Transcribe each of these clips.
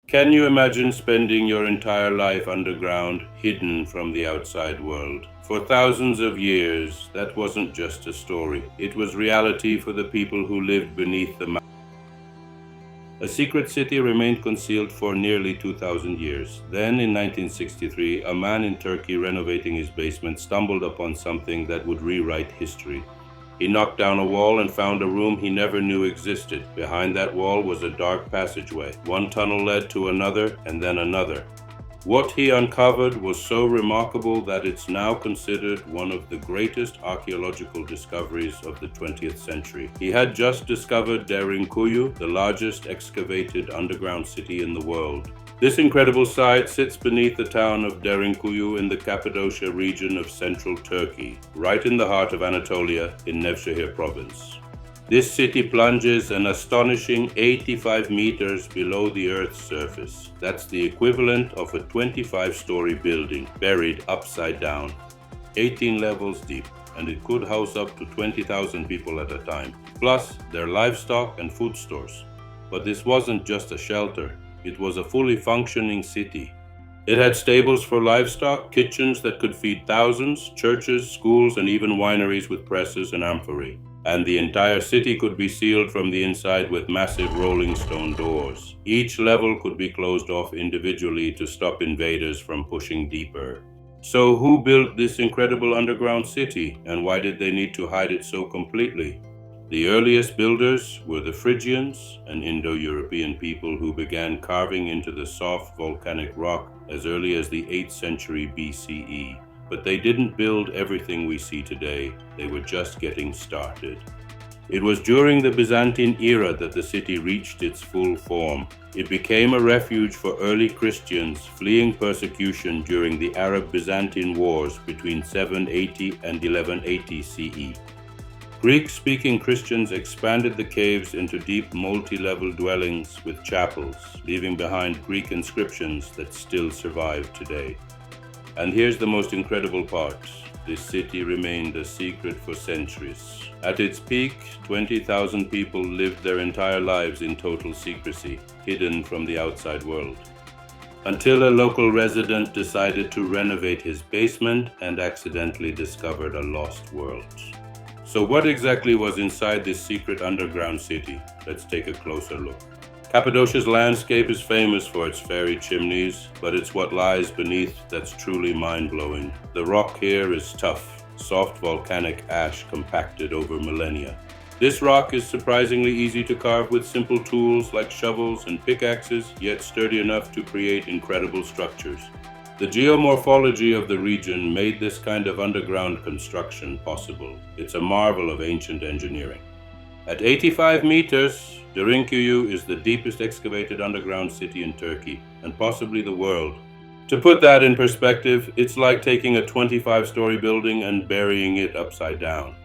Can you imagine spending your entire life underground, hidden from the outside world? For thousands of years, that wasn't just a story. It was reality for the people who lived beneath the mountain. A secret city remained concealed for nearly 2,000 years. Then, in 1963, a man in Turkey renovating his basement stumbled upon something that would rewrite history. He knocked down a wall and found a room he never knew existed. Behind that wall was a dark passageway. One tunnel led to another and then another. What he uncovered was so remarkable that it's now considered one of the greatest archaeological discoveries of the 20th century. He had just discovered Derinkuyu, the largest excavated underground city in the world. This incredible site sits beneath the town of Derinkuyu in the Cappadocia region of central Turkey, right in the heart of Anatolia in Nevşehir province. This city plunges an astonishing 85 meters below the Earth's surface. That's the equivalent of a 25-story building buried upside down, 18 levels deep, and it could house up to 20,000 people at a time, plus their livestock and food stores. But this wasn't just a shelter, it was a fully functioning city. It had stables for livestock, kitchens that could feed thousands, churches, schools, and even wineries with presses and amphorae. And the entire city could be sealed from the inside with massive rolling stone doors. Each level could be closed off individually to stop invaders from pushing deeper. So who built this incredible underground city, and why did they need to hide it so completely? The earliest builders were the Phrygians, an Indo-European people who began carving into the soft volcanic rock as early as the 8th century BCE. But they didn't build everything we see today, they were just getting started. It was during the Byzantine era that the city reached its full form. It became a refuge for early Christians fleeing persecution during the Arab-Byzantine Wars between 780 and 1180 CE. Greek-speaking Christians expanded the caves into deep multi-level dwellings with chapels, leaving behind Greek inscriptions that still survive today. And here's the most incredible part. This city remained a secret for centuries. At its peak, 20,000 people lived their entire lives in total secrecy, hidden from the outside world. Until a local resident decided to renovate his basement and accidentally discovered a lost world. So what exactly was inside this secret underground city? Let's take a closer look. Cappadocia's landscape is famous for its fairy chimneys, but it's what lies beneath that's truly mind-blowing. The rock here is tough, soft volcanic ash compacted over millennia. This rock is surprisingly easy to carve with simple tools like shovels and pickaxes, yet sturdy enough to create incredible structures. The geomorphology of the region made this kind of underground construction possible. It's a marvel of ancient engineering. At 85 meters, Derinkuyu is the deepest excavated underground city in Turkey, and possibly the world. To put that in perspective, it's like taking a 25-story building and burying it upside down.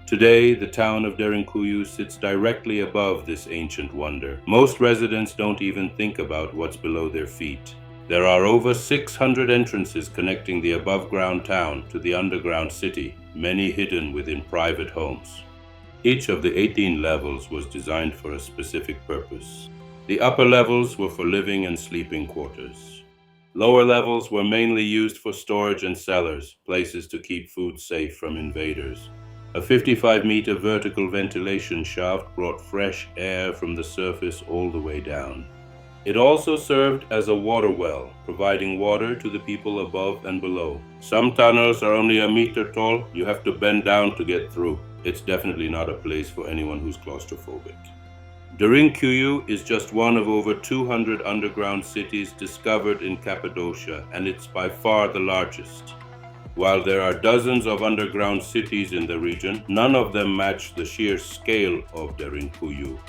Today, the town of Derinkuyu sits directly above this ancient wonder. Most residents don't even think about what's below their feet. There are over 600 entrances connecting the above-ground town to the underground city, many hidden within private homes. Each of the 18 levels was designed for a specific purpose. The upper levels were for living and sleeping quarters. Lower levels were mainly used for storage and cellars, places to keep food safe from invaders. A 55-meter vertical ventilation shaft brought fresh air from the surface all the way down. It also served as a water well, providing water to the people above and below. Some tunnels are only a meter tall. You have to bend down to get through. It's definitely not a place for anyone who's claustrophobic. Derinkuyu is just one of over 200 underground cities discovered in Cappadocia, and it's by far the largest. While there are dozens of underground cities in the region, none of them match the sheer scale of Derinkuyu.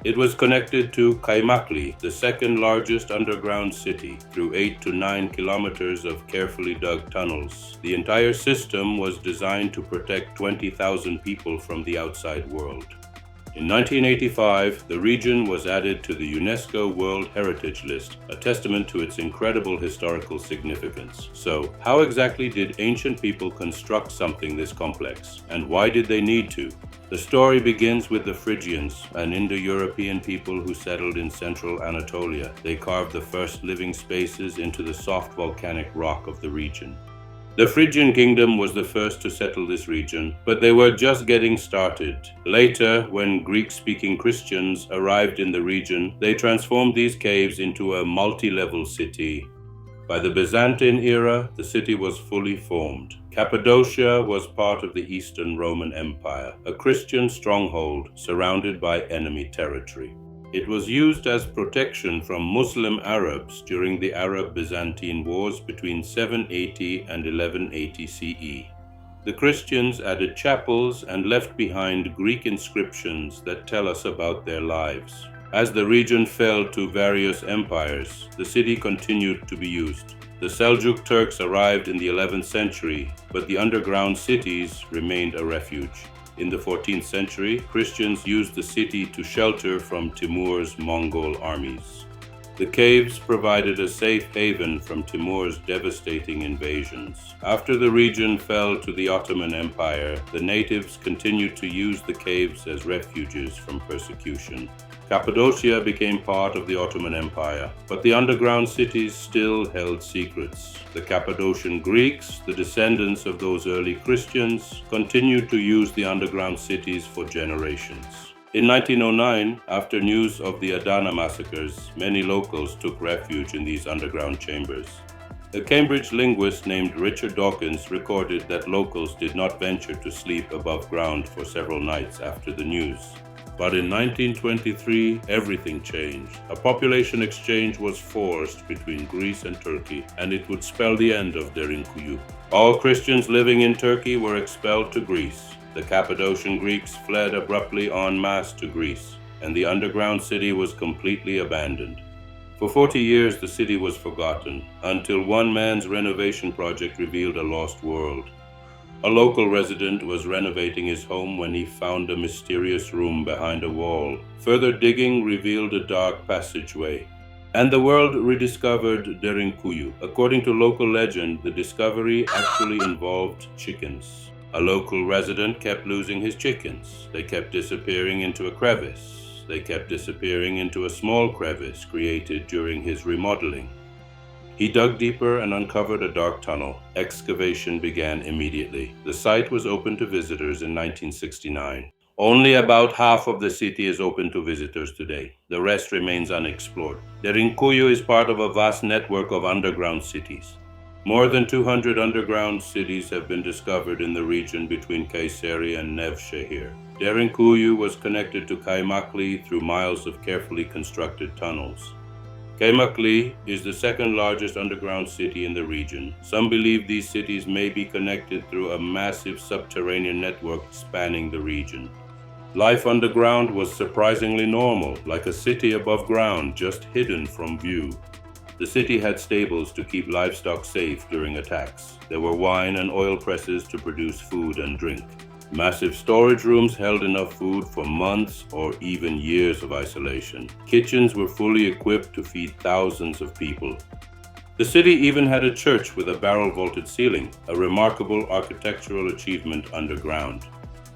It was connected to Kaymakli, the second largest underground city, through 8 to 9 kilometers of carefully dug tunnels. The entire system was designed to protect 20,000 people from the outside world. In 1985, the region was added to the UNESCO World Heritage List, a testament to its incredible historical significance. So, how exactly did ancient people construct something this complex, and why did they need to? The story begins with the Phrygians, an Indo-European people who settled in central Anatolia. They carved the first living spaces into the soft volcanic rock of the region. The Phrygian kingdom was the first to settle this region, but they were just getting started. Later, when Greek-speaking Christians arrived in the region, they transformed these caves into a multi-level city. By the Byzantine era, the city was fully formed. Cappadocia was part of the Eastern Roman Empire, a Christian stronghold surrounded by enemy territory. It was used as protection from Muslim Arabs during the Arab-Byzantine Wars between 780 and 1180 CE. The Christians added chapels and left behind Greek inscriptions that tell us about their lives. As the region fell to various empires, the city continued to be used. The Seljuk Turks arrived in the 11th century, but the underground cities remained a refuge. In the 14th century, Christians used the city to shelter from Timur's Mongol armies. The caves provided a safe haven from Timur's devastating invasions. After the region fell to the Ottoman Empire, the natives continued to use the caves as refuges from persecution. Cappadocia became part of the Ottoman Empire, but the underground cities still held secrets. The Cappadocian Greeks, the descendants of those early Christians, continued to use the underground cities for generations. In 1909, after news of the Adana massacres, many locals took refuge in these underground chambers. A Cambridge linguist named Richard Dawkins recorded that locals did not venture to sleep above ground for several nights after the news. But in 1923, everything changed. A population exchange was forced between Greece and Turkey, and it would spell the end of Derinkuyu. All Christians living in Turkey were expelled to Greece. The Cappadocian Greeks fled abruptly en masse to Greece, and the underground city was completely abandoned. For 40 years, the city was forgotten, until one man's renovation project revealed a lost world. A local resident was renovating his home when he found a mysterious room behind a wall. Further digging revealed a dark passageway, and the world rediscovered Derinkuyu. According to local legend, the discovery actually involved chickens. A local resident kept losing his chickens. They kept disappearing into a crevice. They kept disappearing into a small crevice created during his remodeling. He dug deeper and uncovered a dark tunnel. Excavation began immediately. The site was open to visitors in 1969. Only about half of the city is open to visitors today. The rest remains unexplored. Derinkuyu is part of a vast network of underground cities. More than 200 underground cities have been discovered in the region between Kayseri and Nevşehir. Derinkuyu was connected to Kaymakli through miles of carefully constructed tunnels. Kaymakli is the second largest underground city in the region. Some believe these cities may be connected through a massive subterranean network spanning the region. Life underground was surprisingly normal, like a city above ground, just hidden from view. The city had stables to keep livestock safe during attacks. There were wine and oil presses to produce food and drink. Massive storage rooms held enough food for months or even years of isolation. Kitchens were fully equipped to feed thousands of people. The city even had a church with a barrel-vaulted ceiling, a remarkable architectural achievement underground.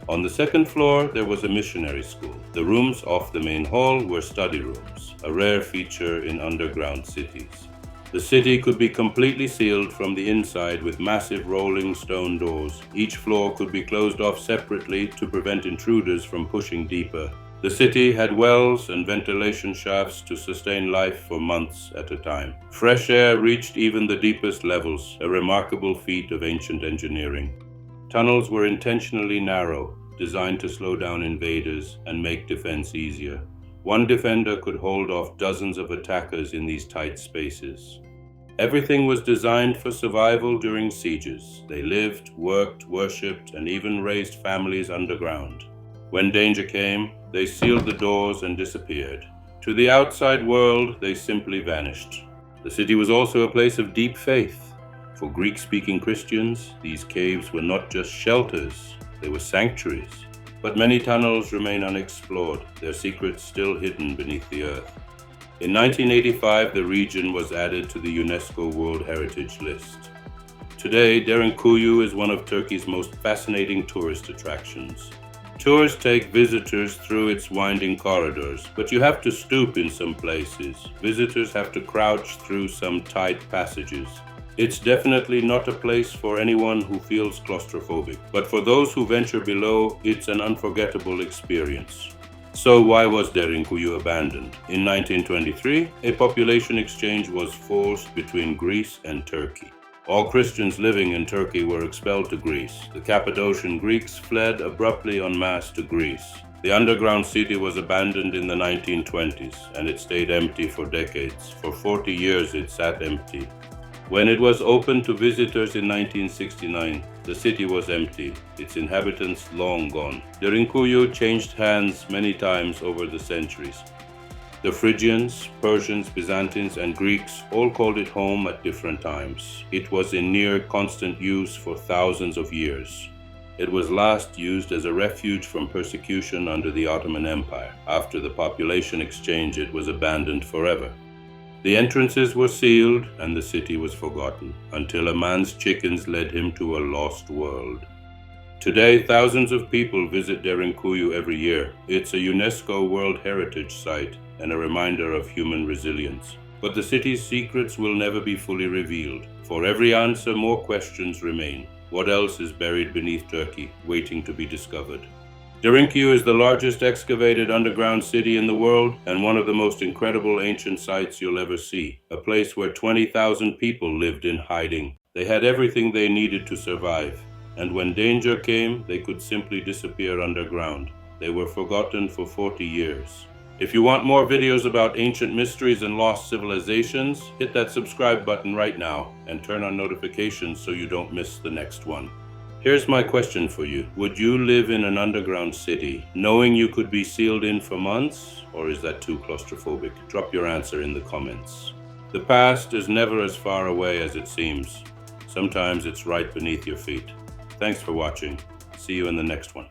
On the second floor, there was a missionary school. The rooms off the main hall were study rooms, a rare feature in underground cities. The city could be completely sealed from the inside with massive rolling stone doors. Each floor could be closed off separately to prevent intruders from pushing deeper. The city had wells and ventilation shafts to sustain life for months at a time. Fresh air reached even the deepest levels, a remarkable feat of ancient engineering. Tunnels were intentionally narrow, designed to slow down invaders and make defense easier. One defender could hold off dozens of attackers in these tight spaces. Everything was designed for survival during sieges. They lived, worked, worshipped, and even raised families underground. When danger came, they sealed the doors and disappeared. To the outside world, they simply vanished. The city was also a place of deep faith. For Greek-speaking Christians, these caves were not just shelters, they were sanctuaries. But many tunnels remain unexplored, their secrets still hidden beneath the earth. In 1985, the region was added to the UNESCO World Heritage List. Today, Derinkuyu is one of Turkey's most fascinating tourist attractions. Tours take visitors through its winding corridors, but you have to stoop in some places. Visitors have to crouch through some tight passages. It's definitely not a place for anyone who feels claustrophobic, but for those who venture below, it's an unforgettable experience. So why was Derinkuyu abandoned? In 1923, a population exchange was forced between Greece and Turkey. All Christians living in Turkey were expelled to Greece. The Cappadocian Greeks fled abruptly en masse to Greece. The underground city was abandoned in the 1920s, and it stayed empty for decades. For 40 years it sat empty. When it was opened to visitors in 1969, the city was empty, its inhabitants long gone. Derinkuyu changed hands many times over the centuries. The Phrygians, Persians, Byzantines, and Greeks all called it home at different times. It was in near constant use for thousands of years. It was last used as a refuge from persecution under the Ottoman Empire. After the population exchange, it was abandoned forever. The entrances were sealed and the city was forgotten, until a man's chickens led him to a lost world. Today, thousands of people visit Derinkuyu every year. It's a UNESCO World Heritage Site and a reminder of human resilience. But the city's secrets will never be fully revealed. For every answer, more questions remain. What else is buried beneath Turkey, waiting to be discovered? Derinkuyu is the largest excavated underground city in the world and one of the most incredible ancient sites you'll ever see. A place where 20,000 people lived in hiding. They had everything they needed to survive. And when danger came, they could simply disappear underground. They were forgotten for 40 years. If you want more videos about ancient mysteries and lost civilizations, hit that subscribe button right now and turn on notifications so you don't miss the next one. Here's my question for you. Would you live in an underground city, knowing you could be sealed in for months, or is that too claustrophobic? Drop your answer in the comments. The past is never as far away as it seems. Sometimes it's right beneath your feet. Thanks for watching. See you in the next one.